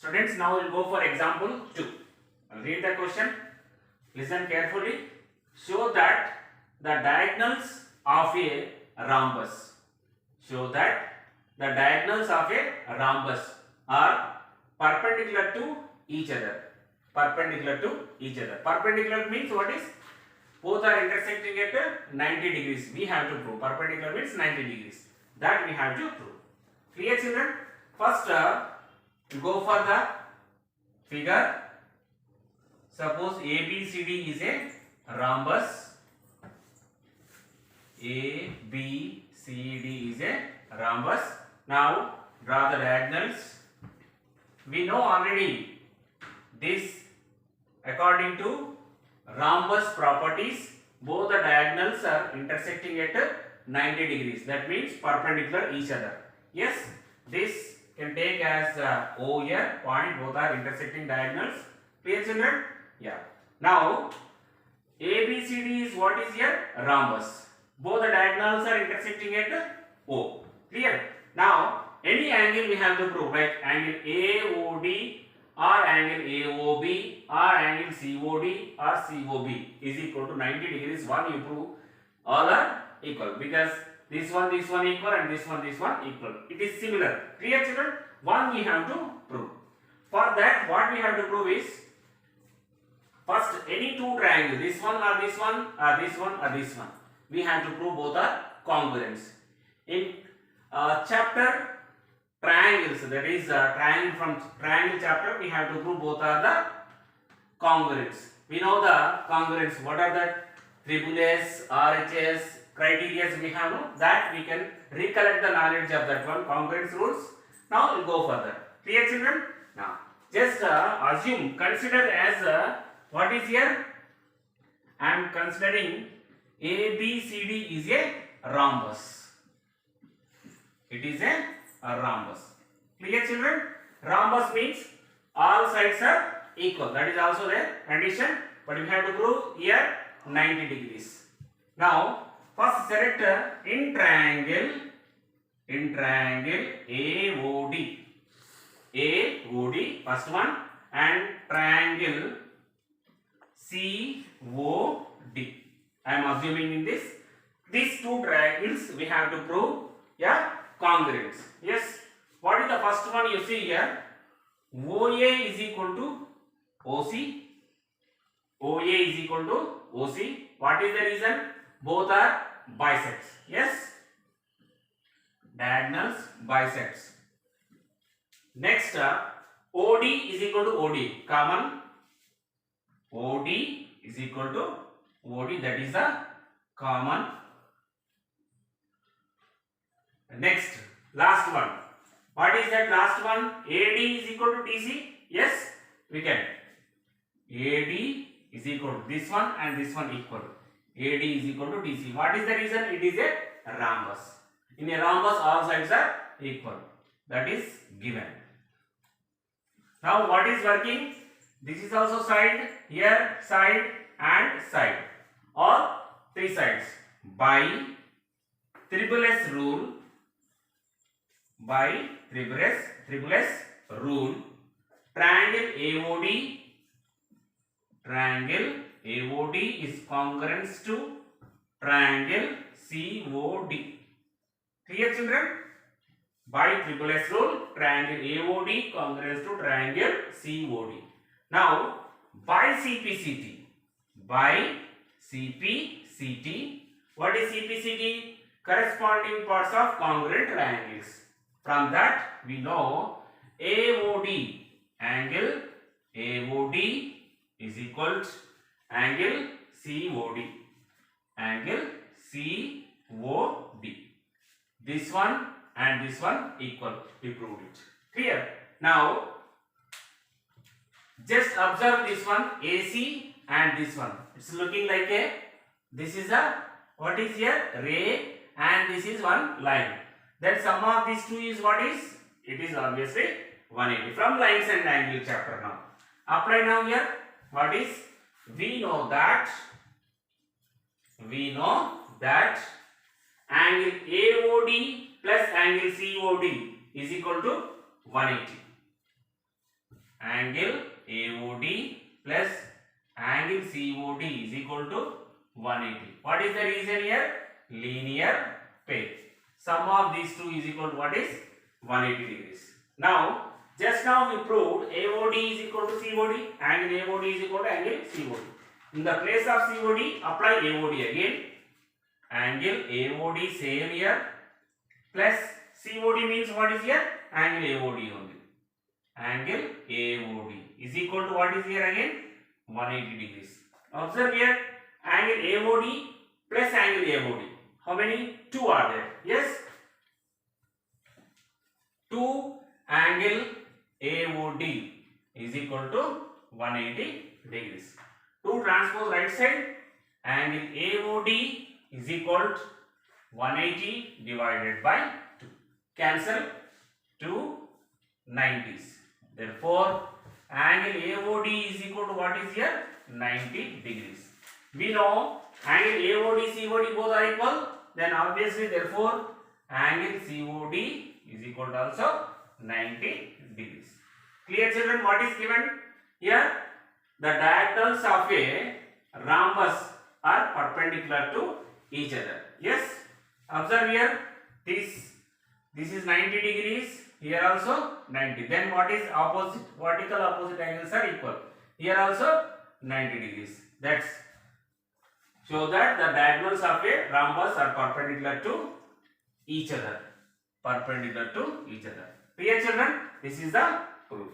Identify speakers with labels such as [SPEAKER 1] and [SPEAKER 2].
[SPEAKER 1] Students, now we'll go for example 2. I'll read the question. Listen carefully. Show that the diagonals of a rhombus. Show that the diagonals of a rhombus are perpendicular to each other. Perpendicular to each other. Perpendicular means what is? Both are intersecting at 90 degrees. We have to prove. Perpendicular means 90 degrees. That we have to prove. Clear, children? First, go for the figure. Suppose ABCD is a rhombus. ABCD is a rhombus. Now draw the diagonals. We know already this, according to rhombus properties, both the diagonals are intersecting at 90 degrees. That means perpendicular each other. Yes, this can take as O here, point, both are intersecting diagonals. Clear, children? Yeah. Now ABCD is what is here? Rhombus. Both the diagonals are intersecting at O. Clear? Now any angle we have to prove, like angle AOD or angle AOB or angle COD or COB is equal to 90 degrees. One you prove, all are equal, because this one equal and this one equal. It is similar. Clear, children? One we have to prove. For that, what we have to prove is, first any two triangles, this one or this one or this one or this one, we have to prove both are congruents. In chapter triangles, that is triangle from triangle chapter, we have to prove both are the congruents. We know the congruents. What are the SSS, RHS criteria we have? No? That we can recollect the knowledge of that one, congruence rules. Now we'll go further. Clear, children? Now just assume, consider as what is here? I am considering ABCD is a rhombus. It is a rhombus. Clear, children? Rhombus means all sides are equal. That is also the condition. But we have to prove here 90 degrees. Now first select in triangle AOD. AOD first one, and triangle COD. I am assuming in this, these two triangles we have to prove congruence. Yes. What is the first one you see here? OA is equal to OC. OA is equal to OC. What is the reason? Both are bisects. Yes. Diagonals bisects. Next, OD is equal to OD. Common. OD is equal to OD. That is a common. Next, last one. What is that last one? AD is equal to DC. Yes, we can. AD is equal to this one and this one equal. AD is equal to DC. What is the reason? It is a rhombus. In a rhombus, all sides are equal. That is given. Now what is working? This is also side, here side and side. Or three sides. By SSS rule. By SSS rule, triangle AOD is congruent to triangle COD. Clear, children? By SSS rule, triangle AOD congruent to triangle COD. Now by CPCT. By CPCT. What is CPCT? Corresponding parts of congruent triangles. From that we know AOD, angle AOD is equal to angle COD. Angle COD. This one and this one equal. We proved it. Clear? Now just observe this one, AC and this one. It's looking like a, this is a, what is here? Ray, and this is one line. Then sum of these two is what is? It is obviously 180. From lines and angle chapter now. Apply now here. What is? We know that angle AOD plus angle COD is equal to 180. angle AOD plus angle COD is equal to 180. What is the reason here? Linear pair. Sum of these two is equal to what is 180 degrees. Now, just now we proved AOD is equal to COD, angle AOD is equal to angle COD. In the place of COD, apply AOD again. Angle AOD same here plus COD means what is here? Angle AOD only. Angle AOD is equal to what is here again? 180 degrees. Observe here, angle AOD plus angle AOD. How many? 2 are there. Yes? 2 angle AOD is equal to 180 degrees. 2 transpose right side, angle AOD is equal to 180 divided by 2. Cancel 2 90s. Therefore, angle AOD is equal to what is here? 90 degrees. We know angle AOD, COD both are equal. Then obviously, therefore, angle COD is equal to also 90 degrees. Clear children, what is given here? The diagonals of a rhombus are perpendicular to each other. Yes? Observe here, this is 90 degrees, here also 90. Then what is opposite? Vertical opposite angles are equal. Here also 90 degrees. That's show that the diagonals of a rhombus are perpendicular to each other. Perpendicular to each other. Clear children? This is the proof.